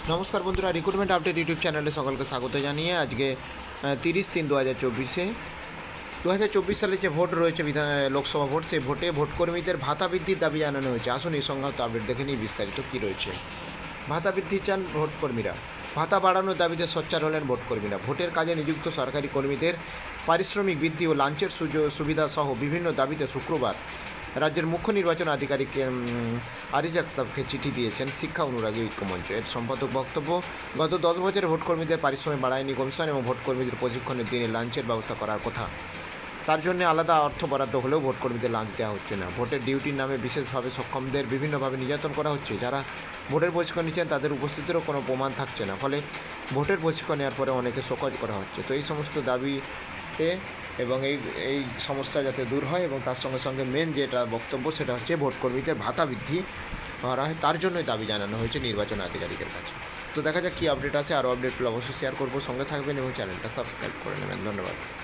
নমস্কার বন্ধুরা, recruitment update YouTube চ্যানেলে সকলকে স্বাগত জানিয়ে আজকে 30/3/2024 2024 সালে যে ভোট রয়েছে লোকসভা ভোট, সেই ভোটে ভোটকর্মীদের ভাতা বৃদ্ধির দাবি জানানো হয়েছে। আসুন এই সংক্রান্ত আপডেট দেখে নিই বিস্তারিত কী রয়েছে। ভাতা বৃদ্ধি চান ভোটকর্মীরা। ভাতা বাড়ানোর দাবিতে সোচ্চার হলেন ভোটকর্মীরা। ভোটের কাজে নিযুক্ত সরকারি কর্মীদের পারিশ্রমিক বৃদ্ধি ও লাঞ্চের সুবিধা সহ বিভিন্ন দাবিতে শুক্রবার রাজ্যের মুখ্য নির্বাচন আধিকারিক আরিজ আক্তাবকে চিঠি দিয়েছেন শিক্ষা অনুরাগী ঐক্যমঞ্চ। এর সম্পাদক বক্তব্য, গত 10 বছরে ভোটকর্মীদের পারিশ্রমিক বাড়ায়নি কমিশন এবং ভোটকর্মীদের প্রশিক্ষণের দিনে লাঞ্চের ব্যবস্থা করার কথা। তার জন্য আলাদা অর্থ বরাদ্দ হলেও ভোটকর্মীদের লাঞ্চ দেওয়া হচ্ছে না। ভোটের ডিউটির নামে বিশেষভাবে সক্ষমদের বিভিন্নভাবে নির্যাতন করা হচ্ছে। যারা ভোটের প্রশিক্ষণ নিচ্ছেন তাদের উপস্থিতিরও কোনো প্রমাণ থাকছে না, ফলে ভোটের প্রশিক্ষণ নেওয়ার পরে অনেকে শোকজ করা হচ্ছে। তো এই সমস্ত দাবিতে এবং এই সমস্যা যাতে দূর হয় এবং তার সঙ্গে সঙ্গে মেন যেটা বক্তব্য সেটা হচ্ছে ভোটকর্মীদের ভাতা বৃদ্ধি করা হয়, তার জন্যই দাবি জানানো হয়েছে নির্বাচন আধিকারিকের কাছে। তো দেখা যাক কী আপডেট আছে। আরও আপডেটগুলো অবশ্যই শেয়ার করবো, সঙ্গে থাকবেন এবং চ্যানেলটা সাবস্ক্রাইব করে নেবেন। ধন্যবাদ।